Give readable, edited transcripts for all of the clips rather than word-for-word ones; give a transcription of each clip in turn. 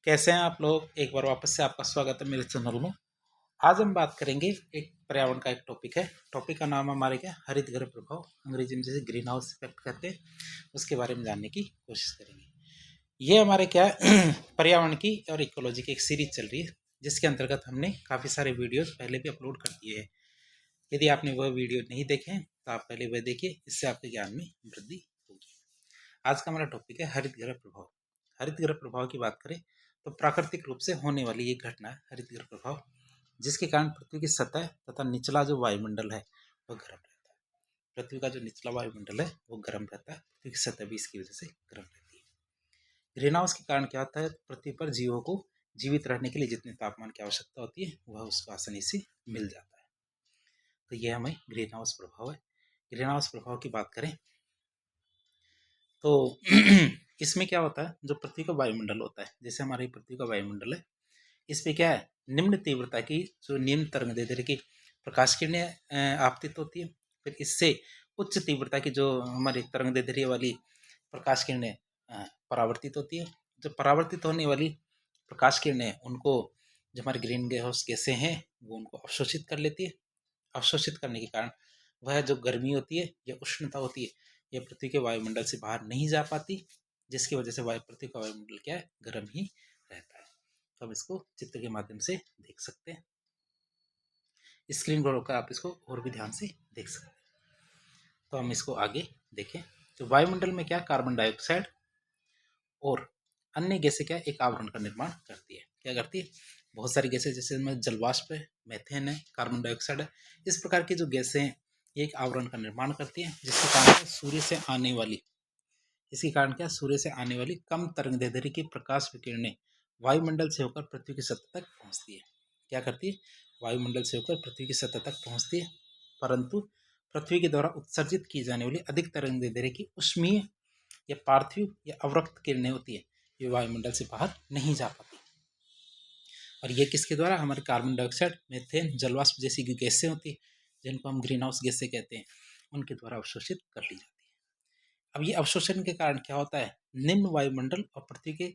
कैसे हैं आप लोग। एक बार वापस से आपका स्वागत है मेरे चैनल में। आज हम बात करेंगे एक पर्यावरण का एक टॉपिक है। टॉपिक का नाम हमारे क्या, हरित गृह प्रभाव, अंग्रेजी में जैसे ग्रीन हाउस इफेक्ट कहते हैं। उसके बारे में जानने की कोशिश करेंगे। ये हमारे क्या पर्यावरण की और इकोलॉजी की एक सीरीज चल रही है, जिसके अंतर्गत हमने काफ़ी सारे वीडियोज पहले भी अपलोड कर दिए हैं। यदि आपने वह वीडियो नहीं देखे हैं तो आप पहले वह देखिए, इससे आपके ज्ञान में वृद्धि होगी। आज का हमारा टॉपिक है हरित गृह प्रभाव। हरित गृह प्रभाव की बात करें तो प्राकृतिक रूप से होने वाली एक घटना है हरित गृह प्रभाव, जिसके कारण पृथ्वी की सतह तथा निचला जो वायुमंडल है वह गर्म रहता है। पृथ्वी का जो निचला वायुमंडल है वो गर्म रहता है, पृथ्वी की सतह भी इसकी वजह से गर्म रहती है। ग्रीन हाउस के कारण क्या होता है, पृथ्वी पर जीवों को जीवित रहने के लिए जितने तापमान की आवश्यकता होती है वह उसको आसानी से मिल जाता है। तो यह हमें ग्रीन हाउस प्रभाव है। ग्रीन हाउस प्रभाव की बात करें तो इसमें क्या होता है, जो पृथ्वी का वायुमंडल होता है, जैसे हमारी पृथ्वी का वायुमंडल है, इस पे क्या है, निम्न तीव्रता की जो निम्न तरंगदैर्ध्य की प्रकाश किरणें आपतित होती है। फिर इससे उच्च तीव्रता की जो हमारी तरंगदैर्ध्य वाली प्रकाश किरणें परावर्तित होती है। जो परावर्तित होने वाली प्रकाश किरणें उनको जो हमारे ग्रीन हाउस गैसें हैं वो उनको अवशोषित कर लेती है। अवशोषित करने के कारण वह जो गर्मी होती है या उष्णता होती है, यह पृथ्वी के वायुमंडल से बाहर नहीं जा पाती, जिसकी वजह से पृथ्वी का वायुमंडल क्या है, गर्म ही रहता है। तो हम इसको चित्र के माध्यम से देख सकते हैं। स्क्रीन पर होकर आप इसको और भी ध्यान से देख सकते हैं। तो हम इसको आगे देखें तो वायुमंडल में क्या, कार्बन डाइऑक्साइड और अन्य गैसें क्या एक आवरण का निर्माण करती है। क्या करती है, बहुत सारी गैसें, जैसे में जलवाष्प है, मेथेन है, कार्बन डाइऑक्साइड है, इस प्रकार की जो गैसें हैं ये एक आवरण का निर्माण करती हैं, जिसके कारण सूर्य से आने वाली इसके कारण क्या, सूर्य से आने वाली कम तरंगदैर्ध्य की प्रकाश विकिरणें वायुमंडल से होकर पृथ्वी की सतह तक पहुंचती है। क्या करती है, वायुमंडल से होकर पृथ्वी की सतह तक पहुंचती है, परंतु पृथ्वी के द्वारा उत्सर्जित की जाने वाली अधिक तरंगदैर्ध्य की उष्मीय या पार्थिव या अवरक्त किरणें होती है, ये वायुमंडल से बाहर नहीं जा पाती। और ये किसके द्वारा, हमारे कार्बन डाइऑक्साइड, मेथेन, जलवाष्प जैसी गैसें होती है, जिनको हम ग्रीन हाउस गैसें कहते हैं, उनके द्वारा अवशोषित कर ली जाती है। अब ये अवशोषण के कारण क्या होता है, निम्न वायुमंडल और पृथ्वी के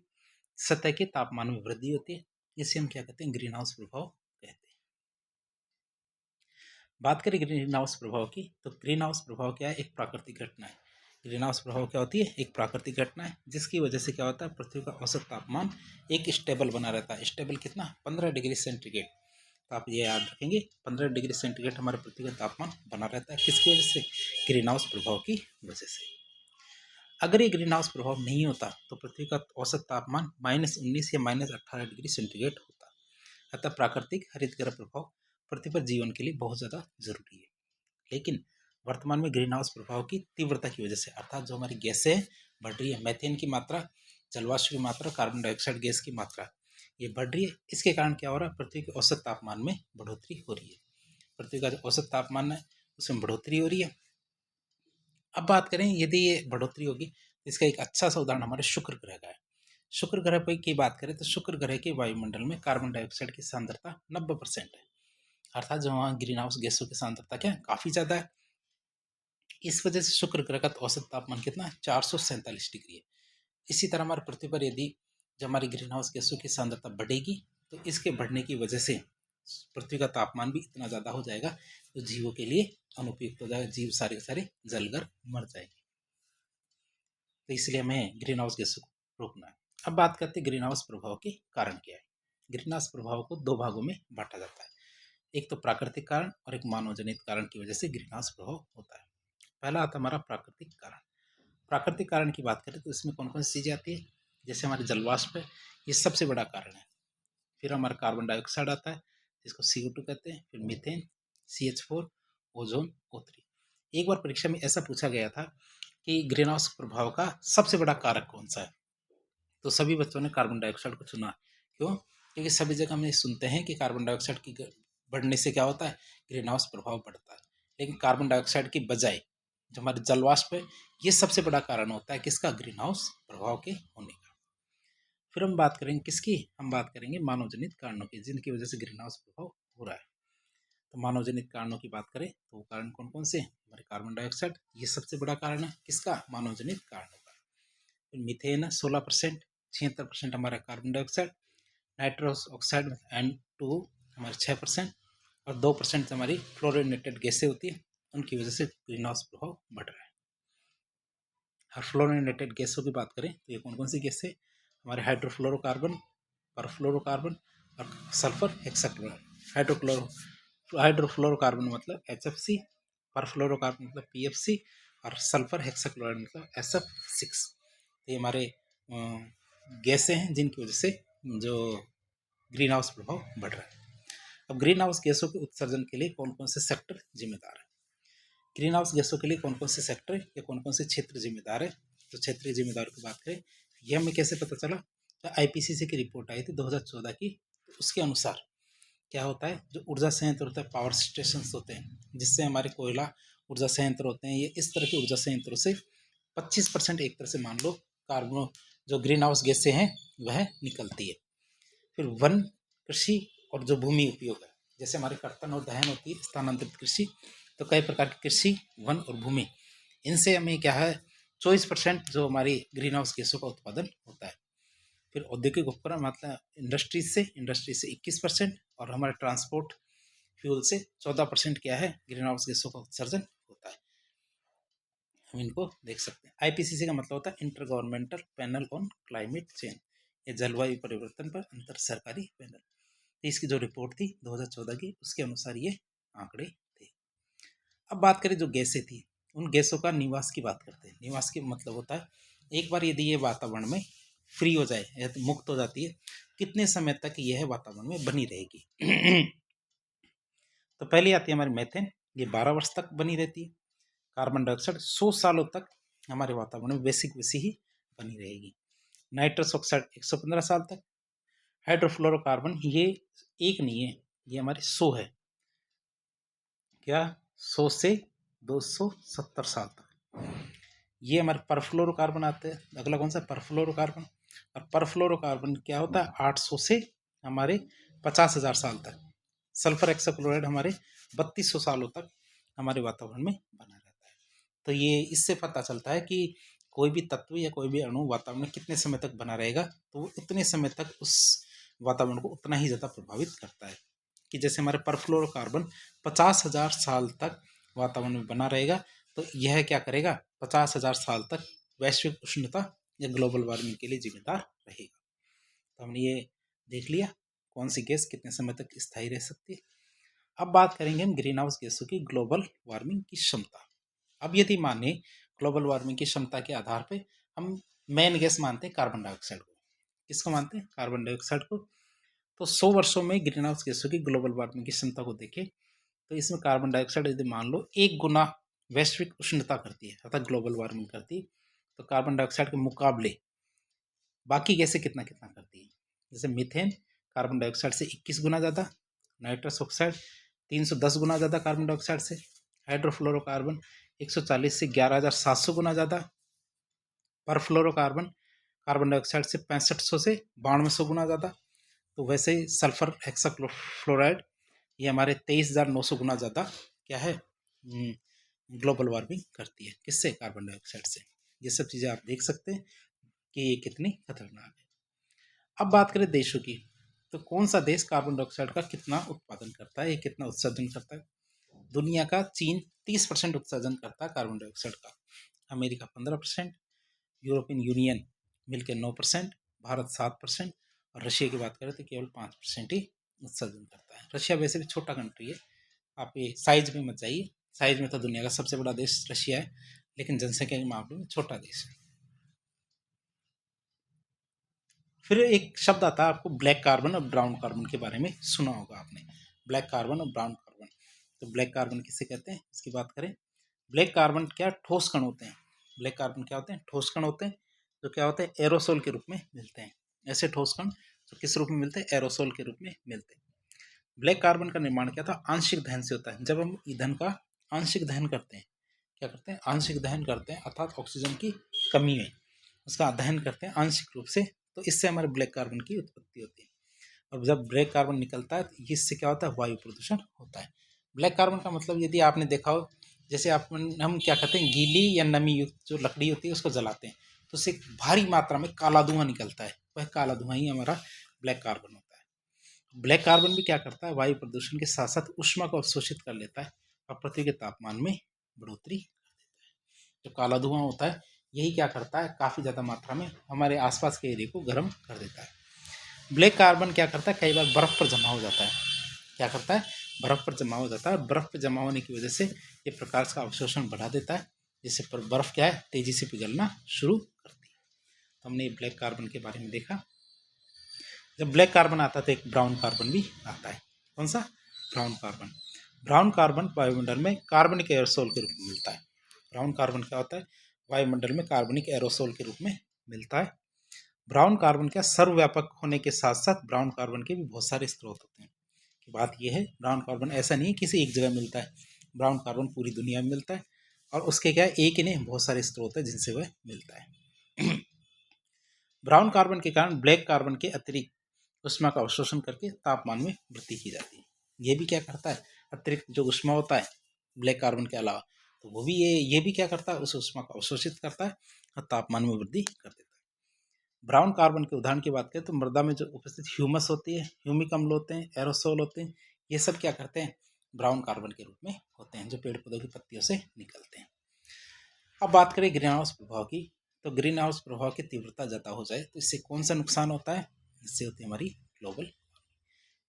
सतह के तापमान में वृद्धि होती है। इसे हम क्या कहते हैं, ग्रीन हाउस प्रभाव कहते हैं। बात करें ग्रीन हाउस प्रभाव की, तो ग्रीन हाउस प्रभाव क्या है, एक प्राकृतिक घटना है। ग्रीन हाउस प्रभाव क्या होती है, एक प्राकृतिक घटना है, जिसकी वजह से क्या होता है, पृथ्वी का औसत तापमान एक स्टेबल बना रहता है। स्टेबल कितना, 15 डिग्री सेंटीग्रेड। तो आप ये याद रखेंगे, 15 डिग्री सेंटीग्रेड हमारे पृथ्वी का तापमान बना रहता है, किसकी वजह से, ग्रीन हाउस प्रभाव की वजह से। अगर ये ग्रीन हाउस प्रभाव नहीं होता तो पृथ्वी का औसत तापमान -19 या -18 डिग्री सेंटीग्रेड होता। अतः प्राकृतिक हरित गृह प्रभाव पृथ्वी पर जीवन के लिए बहुत ज़्यादा जरूरी है। लेकिन वर्तमान में ग्रीन हाउस प्रभाव की तीव्रता की वजह से, अर्थात जो हमारी गैसें बढ़ रही है, मेथेन की मात्रा, जलवाष्प की मात्रा, कार्बन डाइऑक्साइड गैस की मात्रा ये बढ़ रही है, इसके कारण क्या हो रहा है, पृथ्वी के औसत तापमान में बढ़ोतरी हो रही है। पृथ्वी का जो औसत तापमान है उसमें बढ़ोतरी हो रही है। अब बात करें, यदि ये बढ़ोतरी होगी, इसका एक अच्छा सा उदाहरण हमारे शुक्र ग्रह का है। शुक्र ग्रह पर की बात करें तो शुक्र ग्रह के वायुमंडल में कार्बन डाइऑक्साइड की सांद्रता 90% है, अर्थात जो वहाँ ग्रीन हाउस गैसों की सांद्रता क्या है, काफ़ी ज़्यादा है। इस वजह से शुक्र ग्रह का औसत तापमान कितना है, 447 डिग्री है। इसी तरह हमारे पृथ्वी पर यदि जब हमारी ग्रीन हाउस गैसों की सांद्रता बढ़ेगी तो इसके बढ़ने की वजह से पृथ्वी का तापमान भी इतना ज़्यादा हो जाएगा तो जीवों के लिए अनुपयुक्त हो जाएगा, जीव सारे के सारे जलकर मर जाएंगे। तो इसलिए हमें ग्रीन हाउस गैसों को रोकना है। अब बात करते हैं ग्रीन हाउस प्रभाव के कारण क्या है। ग्रीन हाउस प्रभाव को दो भागों में बांटा जाता है, एक तो प्राकृतिक कारण और एक मानव जनित कारण की वजह से ग्रीन हाउस प्रभाव होता है। पहला आता है हमारा प्राकृतिक कारण। प्राकृतिक कारण की बात करें तो इसमें कौन कौन सी चीज़ें आती है, जैसे हमारे जलवाष्प है, ये सबसे बड़ा कारण है। फिर हमारा कार्बन डाइऑक्साइड आता है, जिसको CO2 कहते हैं, फिर मीथेन, CH4, ओजोन, O3। एक बार परीक्षा में ऐसा पूछा गया था कि ग्रीन हाउस प्रभाव का सबसे बड़ा कारक कौन सा है, तो सभी बच्चों ने कार्बन डाइऑक्साइड को चुना। क्यों, क्योंकि सभी जगह हम ये सुनते हैं कि कार्बन डाइऑक्साइड की बढ़ने से क्या होता है, ग्रीन हाउस प्रभाव बढ़ता है, लेकिन कार्बन डाइऑक्साइड की बजाय जो हमारे जलवाष्प है ये सबसे बड़ा कारण होता है किसका, ग्रीन हाउस प्रभाव के होने का। फिर हम बात करेंगे किसकी, हम बात करेंगे मानव जनित कारणों की, जिनकी वजह से ग्रीन हाउस प्रभाव हो रहा है। तो मानव जनित कारणों की बात करें तो वो कारण कौन कौन से, हमारे कार्बन डाइऑक्साइड ये सबसे बड़ा कारण है किसका, मानव जनित कारणों का। फिर मीथेन 16%, 76% हमारा carbon dioxide, nitrous oxide N2 हमारे 6% और 2% हमारी फ्लोरिनेटेड गैसें होती है, उनकी वजह से ग्रीन हाउस प्रभाव बढ़ रहा है। और फ्लोरिनेटेड गैसों की बात करें तो ये कौन कौन सी गैसें, हमारे हाइड्रोफ्लोरोकार्बन, परफ्लोरोकार्बन और सल्फर हेक्साक्लोराइड। हाइड्रोफ्लोरोकार्बन मतलब HFC, परफ्लोरोकार्बन मतलब PFC और सल्फर हेक्साक्लोराइड मतलब SF6। ये हमारे गैसें हैं जिनकी वजह से जो ग्रीन हाउस प्रभाव बढ़ रहा है। अब ग्रीन हाउस गैसों के उत्सर्जन के लिए कौन कौन से सेक्टर जिम्मेदार है, ग्रीन हाउस गैसों के लिए कौन कौन से सेक्टर या कौन कौन से क्षेत्र जिम्मेदार है। तो क्षेत्रीय जिम्मेदार की बात करें, यह हमें कैसे पता चला, तो IPCC की रिपोर्ट आई थी 2014 की, तो उसके अनुसार क्या होता है, जो ऊर्जा संयंत्र होता है, पावर स्टेशन होते हैं, जिससे हमारे कोयला ऊर्जा संयंत्र होते हैं, ये इस तरह के ऊर्जा संयंत्रों से 25% एक तरह से मान लो कार्बन जो ग्रीन हाउस गैसें हैं वह निकलती है। फिर वन कृषि और जो भूमि उपयोग है, जैसे हमारे कर्तन और दहन होती है, स्थानांतरित कृषि, तो कई प्रकार की कृषि, वन और भूमि, इनसे हमें क्या है 24% जो हमारी ग्रीन हाउस गैसों का उत्पादन होता है। फिर औद्योगिक उपकरण मतलब इंडस्ट्रीज से 21% और हमारे ट्रांसपोर्ट फ्यूल से 14% क्या है ग्रीन हाउस गैसों का उत्सर्जन होता है। हम इनको देख सकते हैं। IPCC का मतलब होता है inter governmental panel on climate change, ये जलवायु परिवर्तन पर अंतर सरकारी पैनल। इसकी जो रिपोर्ट थी 2014 की, उसके अनुसार ये आंकड़े थे। अब बात करें जो गैसें थी, उन गैसों का निवास की बात करते हैं। निवास के मतलब होता है एक बार यदि ये वातावरण में फ्री हो जाए या तो मुक्त हो जाती है, कितने समय तक यह वातावरण में बनी रहेगी। तो पहले आती है हमारी मेथेन, ये 12 वर्ष तक बनी रहती है। कार्बन डाइऑक्साइड 100 सालों तक हमारे वातावरण में वैसी ही बनी रहेगी। नाइट्रस ऑक्साइड 115 साल तक। हाइड्रोफ्लोरोकार्बन ये एक नहीं है, ये हमारे 100 है, क्या 100 से 270 साल तक। ये हमारे परफ्लोरोकार्बन आते हैं। अगला कौन सा, परफ्लोरोकार्बन। और परफ्लोरोकार्बन क्या होता है 800 से हमारे 50,000 साल तक। सल्फर हेक्साक्लोराइड हमारे 3200 सालों तक हमारे वातावरण में बना रहता है। तो ये इससे पता चलता है कि कोई भी तत्व या कोई भी अणु वातावरण में कितने समय तक बना रहेगा, तो वो उतने समय तक उस वातावरण को उतना ही ज़्यादा प्रभावित करता है। कि जैसे हमारे परफ्लोरोकार्बन 50,000 साल तक वातावरण में बना रहेगा, तो यह क्या करेगा 50,000 साल तक वैश्विक उष्णता या ग्लोबल वार्मिंग के लिए जिम्मेदार रहेगा। तो हमने ये देख लिया कौन सी गैस कितने समय तक स्थायी रह सकती है। अब बात करेंगे हम ग्रीन हाउस गैसों की ग्लोबल वार्मिंग की क्षमता। अब यदि माने ग्लोबल वार्मिंग की क्षमता के आधार पे हम मेन गैस मानते हैं कार्बन डाइऑक्साइड को। किसको मानते हैं, कार्बन डाइऑक्साइड को। तो 100 वर्षों में ग्रीन हाउस गैसों की ग्लोबल वार्मिंग की क्षमता को देखें, तो इसमें कार्बन डाइऑक्साइड यदि मान लो 1 गुना वैश्विक उष्णता करती है अर्थात ग्लोबल वार्मिंग करती है, तो कार्बन डाइऑक्साइड के मुकाबले बाकी गैसें कितना कितना करती है। जैसे मीथेन कार्बन डाइऑक्साइड से 21 गुना ज़्यादा, नाइट्रस ऑक्साइड 310 गुना ज़्यादा कार्बन डाइऑक्साइड से, हाइड्रोफ्लोरोकार्बन 140 से 11,700 गुना ज़्यादा, परफ्लोरोकार्बन कार्बन डाइऑक्साइड से 6500 से 9200 गुना ज़्यादा। तो वैसे ही सल्फर हेक्साफ्लोराइड ये हमारे 23,900 गुना ज़्यादा क्या है ग्लोबल वार्मिंग करती है। किससे, कार्बन डाइऑक्साइड से। ये सब चीज़ें आप देख सकते हैं कि ये कितनी खतरनाक है। अब बात करें देशों की, तो कौन सा देश कार्बन डाइऑक्साइड का कितना उत्पादन करता है, ये कितना उत्सर्जन करता है। दुनिया का चीन 30% उत्सर्जन करता है कार्बन डाइऑक्साइड का, अमेरिका 15%, यूरोपियन यूनियन मिलकर 9%, भारत 7% और रशिया की बात करें तो केवल 5% ही उत्सर्जन करता है। रशिया वैसे भी छोटा कंट्री है, आप ये साइज में मत जाइए, साइज में तो दुनिया का सबसे बड़ा देश रशिया है, लेकिन जनसंख्या के मामले में छोटा देश है। फिर एक शब्द आता है आपको ब्लैक कार्बन और ब्राउन कार्बन के बारे में सुना होगा आपने, ब्लैक कार्बन और ब्राउन कार्बन। तो ब्लैक कार्बन किसे कहते हैं इसकी बात करें, ब्लैक कार्बन क्या ठोस कण होते हैं। ब्लैक कार्बन क्या होते हैं, ठोस कण होते हैं, जो क्या होते हैं एरोसोल के रूप में मिलते हैं। ऐसे ठोस कण जो किस रूप में मिलते हैं, एरोसोल के रूप में मिलते हैं। ब्लैक कार्बन का निर्माण क्या था, आंशिक दहन से होता है। जब हम ईंधन का आंशिक दहन करते हैं, क्या करते हैं, आंशिक दहन करते हैं, अर्थात ऑक्सीजन की कमी में उसका दहन करते हैं आंशिक रूप से, तो इससे हमारे ब्लैक कार्बन की उत्पत्ति होती है। और जब ब्लैक कार्बन निकलता है तो इससे क्या होता है, वायु प्रदूषण होता है। ब्लैक कार्बन का मतलब यदि आपने देखा हो, जैसे हम क्या कहते हैं, गीली या नमी युक्त जो लकड़ी होती है उसको जलाते हैं, तो उससे भारी मात्रा में काला धुआं निकलता है। वह काला धुआं ही हमारा ब्लैक कार्बन होता है। ब्लैक कार्बन भी क्या करता है, वायु प्रदूषण के साथ साथ ऊष्मा को अवशोषित कर लेता है और पृथ्वी के तापमान में बढ़ोतरी कर देता है। जो काला धुआं होता है यही क्या करता है, काफ़ी ज़्यादा मात्रा में हमारे आसपास के एरिया को गर्म कर देता है। ब्लैक कार्बन क्या करता है, कई बार बर्फ़ पर जमा हो जाता है। क्या करता है, बर्फ़ पर जमा हो जाता है। बर्फ़ पर जमा होने की वजह से ये प्रकाश का अवशोषण बढ़ा देता है, जिससे पर बर्फ़ क्या है, तेज़ी से पिघलना शुरू करती है। तो हमने ब्लैक कार्बन के बारे में देखा। जब ब्लैक कार्बन आता है तो एक ब्राउन कार्बन भी आता है। कौन सा, ब्राउन कार्बन। ब्राउन कार्बन वायुमंडल में कार्बनिक एरोसोल के रूप में मिलता है। ब्राउन कार्बन क्या होता है, वायुमंडल में कार्बनिक एरोसोल के रूप में मिलता है। ब्राउन कार्बन क्या सर्वव्यापक होने के साथ साथ ब्राउन कार्बन के भी बहुत सारे स्रोत होते हैं। की बात यह है, ब्राउन कार्बन ऐसा नहीं किसी एक जगह मिलता है, ब्राउन कार्बन पूरी दुनिया में मिलता है और उसके क्या एक ही नहीं बहुत सारे स्रोत है जिनसे वह मिलता है। ब्राउन कार्बन के कारण ब्लैक कार्बन के अतिरिक्त ऊष्मा का अवशोषण करके तापमान में वृद्धि की जाती है। ये भी क्या करता है, अतिरिक्त जो ऊष्मा होता है ब्लैक कार्बन के अलावा, तो वो भी ये भी क्या करता है, उस ऊष्मा को अवशोषित करता है और तापमान में वृद्धि कर देता है। ब्राउन कार्बन के उदाहरण की बात करें तो मृदा में जो उपस्थित ह्यूमस होती है, ह्यूमिक अम्ल होते हैं, एरोसोल होते हैं, ये सब क्या करते हैं, ब्राउन कार्बन के रूप में होते हैं, जो पेड़ पौधों की पत्तियों से निकलते हैं। अब बात करें ग्रीन हाउस प्रभाव की, तो ग्रीन हाउस प्रभाव की तीव्रता ज़्यादा हो जाए तो इससे कौन सा नुकसान होता है, इससे होती है हमारी ग्लोबल।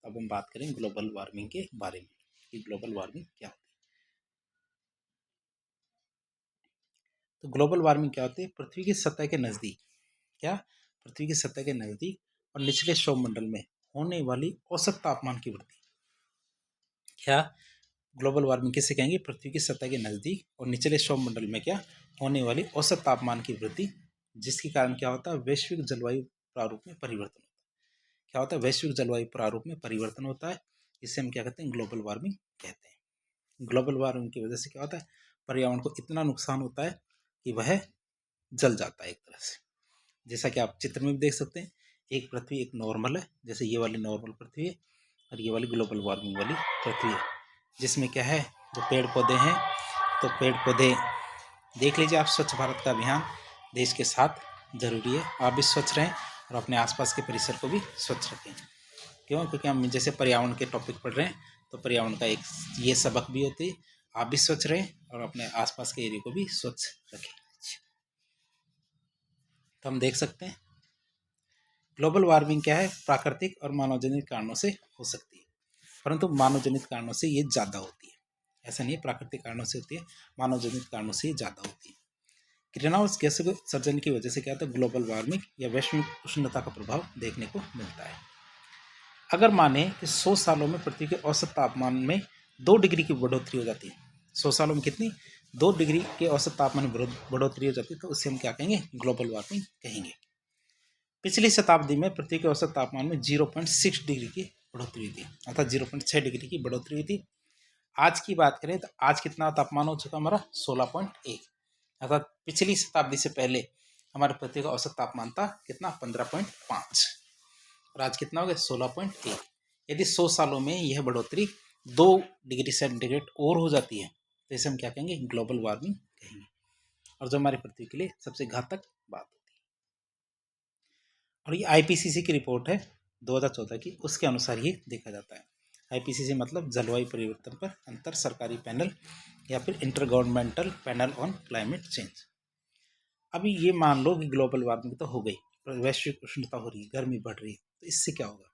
अब हम बात करें ग्लोबल वार्मिंग के बारे में कि ग्लोबल वार्मिंग क्या होती है। तो ग्लोबल वार्मिंग क्या होती है, पृथ्वी की सतह के नज़दीक, क्या, पृथ्वी की सतह के नज़दीक और निचले सौरमंडल में होने वाली औसत तापमान की वृद्धि। क्या, ग्लोबल वार्मिंग किसे कहेंगे, पृथ्वी की सतह के नज़दीक और निचले सौरमंडल में क्या होने वाली औसत तापमान की वृद्धि, जिसके कारण क्या होता है, वैश्विक जलवायु प्रारूप में परिवर्तन होता है। क्या होता है, वैश्विक जलवायु प्रारूप में परिवर्तन होता है, इसे हम क्या कहते हैं, ग्लोबल वार्मिंग कहते हैं। ग्लोबल वार्मिंग की वजह से क्या होता है, पर्यावरण को इतना नुकसान होता है कि वह जल जाता है एक तरह से। जैसा कि आप चित्र में भी देख सकते हैं, एक पृथ्वी एक नॉर्मल है, जैसे ये वाली नॉर्मल पृथ्वी है और ये वाली ग्लोबल वार्मिंग वाली पृथ्वी है, जिसमें क्या है, जो पेड़ पौधे हैं, तो पेड़ पौधे देख लीजिए आप, स्वच्छ भारत का अभियान देश के साथ जरूरी है, आप भी स्वच्छ रहें और अपने आसपास के परिसर को भी स्वच्छ रखें। क्यों, क्योंकि हम जैसे पर्यावरण के टॉपिक पढ़ रहे हैं, तो पर्यावरण का एक ये सबक भी होती है, आप भी स्वच्छ रहें और अपने आसपास के एरिया को भी स्वच्छ रखें। तो हम देख सकते हैं ग्लोबल वार्मिंग क्या है, प्राकृतिक और मानवजनित कारणों से हो सकती है, परंतु मानवजनित कारणों से ये ज़्यादा होती है। ऐसा नहीं है प्राकृतिक कारणों से होती है, मानवजनित कारणों से ये ज़्यादा होती है। ग्रीन हाउस गैसों के उत्सर्जन की वजह से क्या होता है, ग्लोबल वार्मिंग या वैश्विक उष्णता का प्रभाव देखने को मिलता है। अगर माने कि 100 सालों में पृथ्वी के औसत तापमान में 2 डिग्री की बढ़ोतरी हो जाती है, 100 सालों में कितनी, 2 डिग्री के औसत तापमान में बढ़ोतरी हो जाती है, तो उसे हम क्या कहेंगे, ग्लोबल वार्मिंग कहेंगे। पिछली शताब्दी में पृथ्वी के औसत तापमान में 0.6 डिग्री की बढ़ोतरी हुई थी, अर्थात 0.6 डिग्री की बढ़ोतरी हुई थी। आज की बात करें तो आज कितना तापमान हो चुका हमारा, 16.1, अर्थात पिछली शताब्दी से पहले हमारे पृथ्वी का औसत तापमान था कितना, 15.5, और आज कितना हो गया, 16.1। यदि 100 सालों में यह बढ़ोतरी 2 डिग्री सेंटीग्रेड और हो जाती है तो इसे हम क्या कहेंगे, ग्लोबल वार्मिंग कहेंगे, और जो हमारी पृथ्वी के लिए सबसे घातक बात होती है। और ये आईपीसीसी की रिपोर्ट है 2014 की, उसके अनुसार ये देखा जाता है। आईपीसीसी मतलब जलवायु परिवर्तन पर अंतर सरकारी पैनल या फिर inter governmental panel on climate change. अभी ये मान लो कि ग्लोबल वार्मिंग तो हो गई, वैश्विक उष्णता हो रही है, गर्मी बढ़ रही है, तो इससे क्या होगा,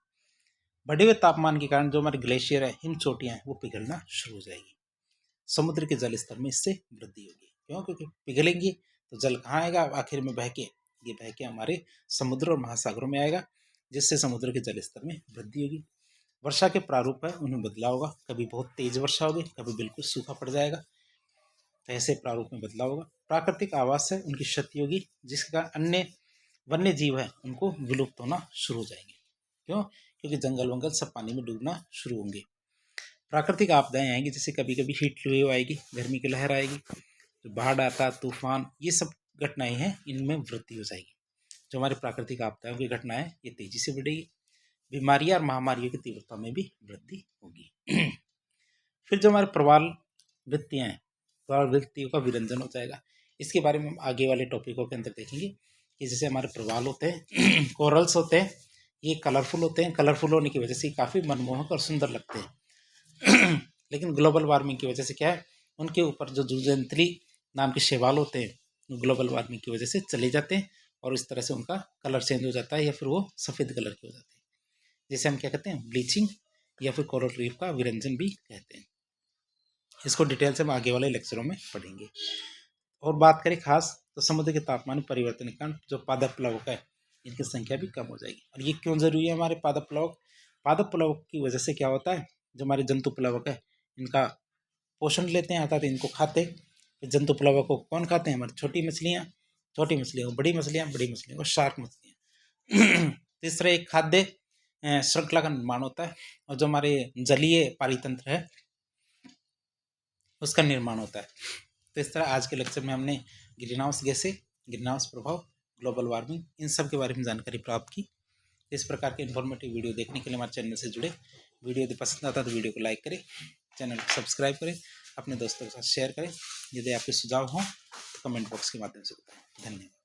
बढ़े हुए तापमान के कारण जो हमारे ग्लेशियर है, हिम चोटियाँ हैं, वो पिघलना शुरू हो जाएगी। समुद्र के जल स्तर में इससे वृद्धि होगी। क्यों, क्योंकि पिघलेंगी तो जल कहाँ आएगा, आखिर में बह के, ये बह के हमारे समुद्र और महासागरों में आएगा, जिससे समुद्र के जल स्तर में वृद्धि होगी। वर्षा के प्रारूप है उनमें बदलाव होगा, कभी बहुत तेज वर्षा होगी, कभी बिल्कुल सूखा पड़ जाएगा, तो ऐसे प्रारूप में बदलाव होगा। प्राकृतिक आवास है उनकी क्षति होगी, जिसके कारण अन्य वन्य जीव है उनको विलुप्त होना शुरू हो जाएंगे। क्यों, क्योंकि जंगल वंगल सब पानी में डूबना शुरू होंगे। प्राकृतिक आपदाएं आएंगी, जैसे कभी कभी हीट वेव आएगी, गर्मी की लहर आएगी, जो बाढ़ आता, तूफान, ये सब घटनाएं हैं, इनमें वृद्धि हो जाएगी। जो हमारे प्राकृतिक आपदाओं की घटनाएं ये तेजी से बढ़ेगी। बीमारियां और महामारियों की तीव्रता में भी वृद्धि होगी। फिर जो हमारे प्रवाल वृत्तियां हैं, प्रवाल वृत्तियों का विरंजन हो जाएगा। इसके बारे में हम आगे वाले टॉपिकों के अंदर देखेंगे कि जैसे हमारे प्रवाल होते हैं कोरल्स होते हैं, ये कलरफुल होते हैं, कलरफुल होने की वजह से काफ़ी मनमोहक और सुंदर लगते हैं। लेकिन ग्लोबल वार्मिंग की वजह से क्या है, उनके ऊपर जो जूजेंतली नाम के शैवाल होते हैं ग्लोबल वार्मिंग की वजह से चले जाते हैं और इस तरह से उनका कलर चेंज हो जाता है या फिर वो सफ़ेद कलर के हो जाते हैं, जिसे हम क्या कहते हैं ब्लीचिंग या फिर कोरल रीफ का विरंजन भी कहते हैं। इसको डिटेल से हम आगे वाले लेक्चरों में पढ़ेंगे। और बात करें खास तो समुद्र के तापमान में परिवर्तन के कारण जो पादप प्लवक है इनकी संख्या भी कम हो जाएगी। और ये क्यों जरूरी है हमारे पादप प्लवक? पादप प्लवक की वजह से क्या होता है, जो हमारे जंतु प्लवक है इनका पोषण लेते हैं, अर्थात इनको खाते। जंतु प्लवक को कौन खाते हैं? हमारी छोटी मछलियाँ, छोटी मछलियाँ, बड़ी मछलियाँ, बड़ी मछलियाँ और शार्क मछलियाँ। तीसरा एक खाद्य श्रृंखला का निर्माण होता है और जो हमारे जलीय पारितंत्र है उसका निर्माण होता है। तो इस तरह आज के लेक्चर में हमने ग्रीन हाउस गैसें, ग्रीन हाउस प्रभाव, ग्लोबल वार्मिंग, इन सब के बारे में जानकारी प्राप्त की। इस प्रकार के इन्फॉर्मेटिव वीडियो देखने के लिए हमारे चैनल से जुड़े। वीडियो यदि पसंद आता है तो वीडियो को लाइक करें, चैनल को सब्सक्राइब करें, अपने दोस्तों के साथ शेयर करें। यदि आपके सुझाव हों तो कमेंट बॉक्स के माध्यम से बताएं। धन्यवाद।